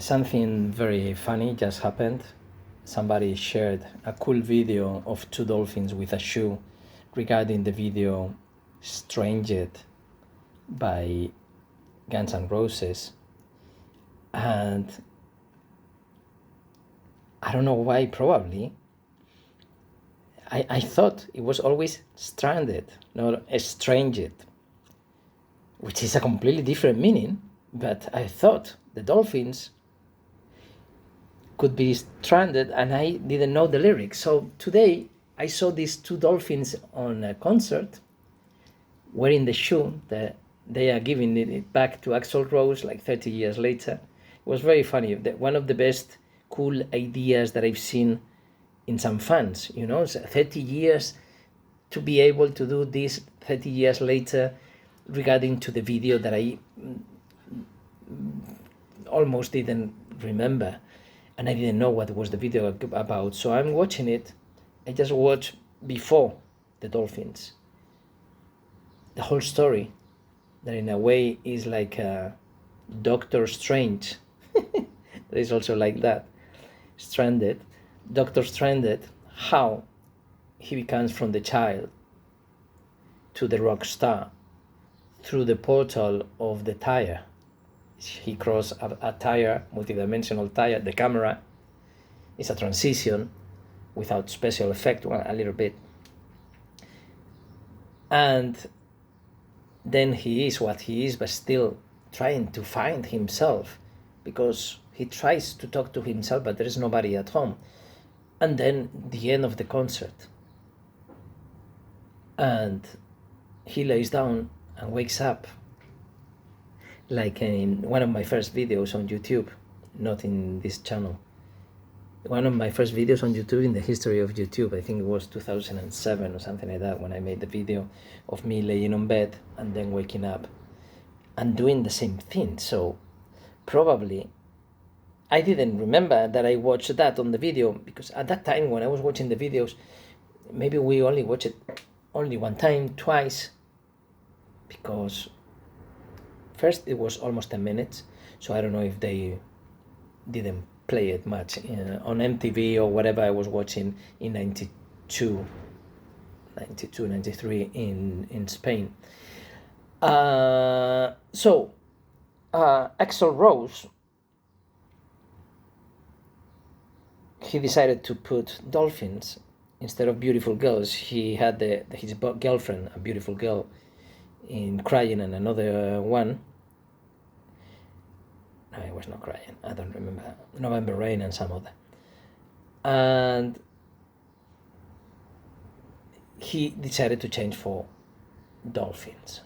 Something very funny just happened. Somebody shared a cool video of two dolphins with a shoe regarding the video Stranged by Guns N' Roses. And I don't know why, probably. I thought it was always stranded, not estranged, which is a completely different meaning. But I thought the dolphins could be stranded, and I didn't know the lyrics. So today I saw these two dolphins on a concert wearing the shoe that they are giving it back to Axl Rose like 30 years later. It was very funny. One of the best cool ideas that I've seen in some fans, 30 years to be able to do this 30 years later regarding to the video that I almost didn't remember, and I didn't know what was the video about. So I'm watching it. I just watched before the dolphins, the whole story, that in a way is like a Doctor Strange. There is also like that, stranded, Doctor Stranded, how he becomes from the child to the rock star through the portal of the tire. He crossed a tire, multidimensional tire. The camera is a transition without special effect, well, a little bit. And then he is what he is, but still trying to find himself, because he tries to talk to himself, but there is nobody at home. And then the end of the concert, and he lays down and wakes up, like in one of my first videos on YouTube, not in this channel. One of my first videos on YouTube in the history of YouTube, I think it was 2007 or something like that, when I made the video of me laying on bed and then waking up and doing the same thing. So probably I didn't remember that I watched that on the video, because at that time when I was watching the videos, maybe we only watched it only one time, twice, because first it was almost 10 minutes, so I don't know if they didn't play it much on MTV or whatever I was watching in 92, 93 in Spain. So Axl Rose, he decided to put dolphins instead of beautiful girls. He had his girlfriend, a beautiful girl, in Crying, and another one. No, it was not Crying. I don't remember. November Rain and some other. And he decided to change for dolphins.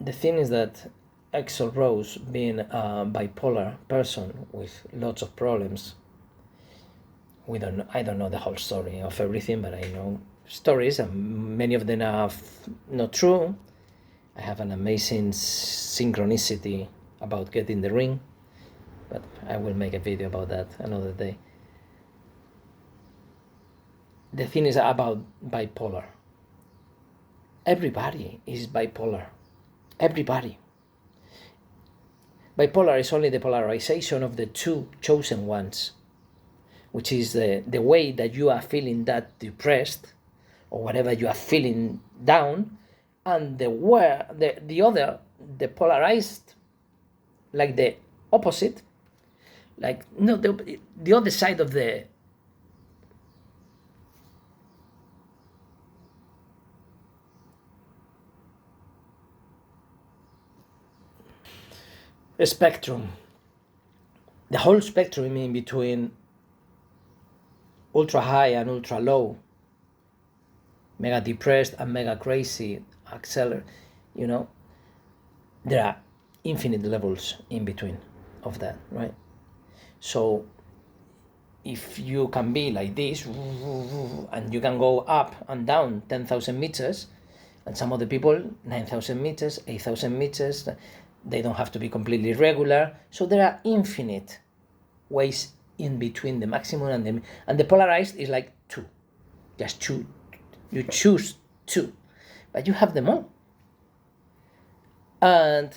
The thing is that Axl Rose, being a bipolar person with lots of problems, I don't know the whole story of everything, but I know stories, and many of them are not true. I have an amazing synchronicity about getting the ring, but I will make a video about that another day. The thing is about bipolar. Everybody is bipolar. Everybody. Bipolar is only the polarization of the two chosen ones, which is the way that you are feeling that depressed or whatever you are feeling down, and the other, the polarized, like the opposite, like no, the other side of the spectrum, the whole spectrum in between ultra high and ultra low, mega depressed and mega crazy, accelerate, there are infinite levels in between of that, right? So if you can be like this, and you can go up and down 10,000 meters, and some other people 9,000 meters, 8,000 meters, they don't have to be completely regular. So there are infinite ways in between the maximum and the polarized is like two, just two. You choose two, but you have them all. And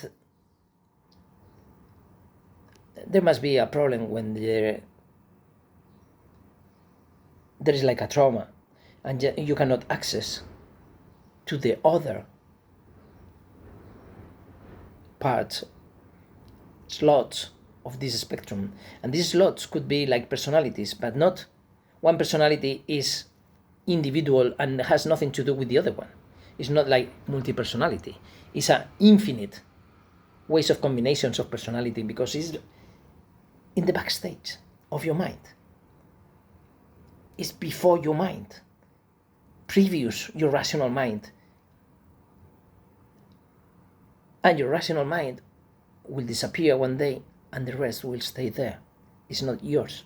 there must be a problem when there is like a trauma and you cannot access to the other parts, slots of this spectrum. And these slots could be like personalities, but not one personality is individual and has nothing to do with the other one. It's not like multi-personality. It's an infinite ways of combinations of personality, because it's in the backstage of your mind. It's before your mind, previous your rational mind. And your rational mind will disappear one day and the rest will stay there. It's not yours.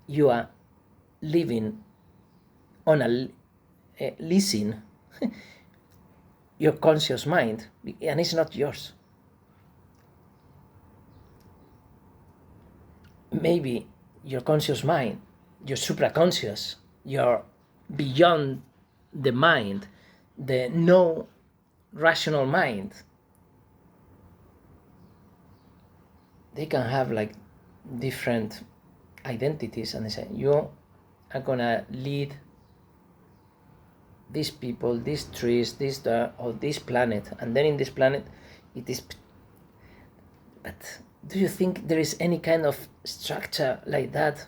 You are living on a leasing your conscious mind, and it's not yours. Maybe your conscious mind, your supraconscious, your beyond the mind, the no rational mind, they can have like different identities, and they say you are gonna lead these people, these trees, this or this planet, and then in this planet it is. But do you think there is any kind of structure like that,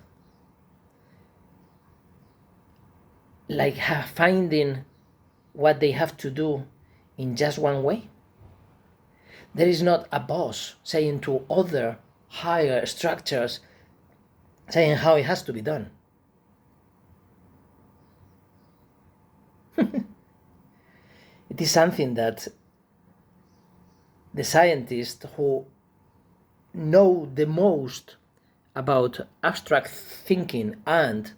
like finding what they have to do in just one way? There is not a boss saying to other higher structures, saying how it has to be done. It is something that the scientists who know the most about abstract thinking and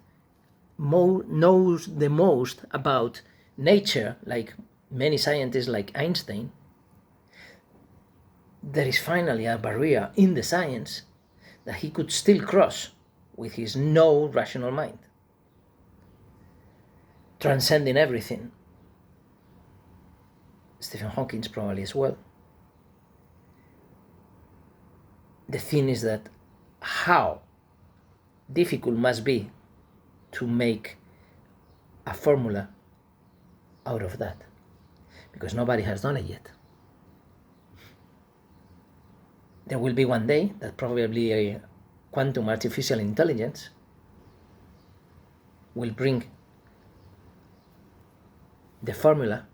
knows the most about nature, like many scientists like Einstein, there is finally a barrier in the science that he could still cross with his no rational mind, transcending everything. Stephen Hawking probably as well. The thing is that how difficult must be to make a formula out of that, because nobody has done it yet. There will be one day that probably a quantum artificial intelligence will bring the formula,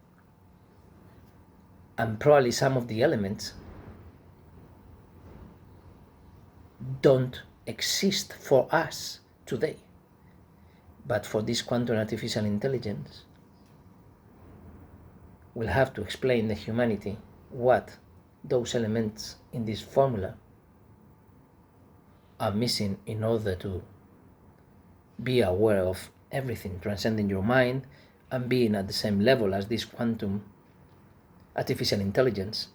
and probably some of the elements don't exist for us today, but for this quantum artificial intelligence will have to explain the humanity what those elements in this formula are missing in order to be aware of everything, transcending your mind and being at the same level as this quantum artificial intelligence.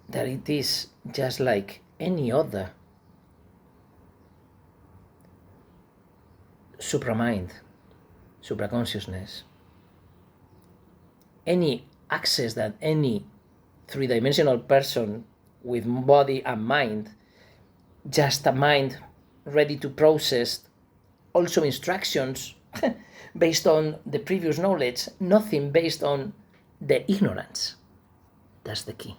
That it is just like any other supramind, supraconsciousness. Any access that any three-dimensional person with body and mind, just a mind ready to process also instructions based on the previous knowledge, nothing based on the ignorance. That's the key.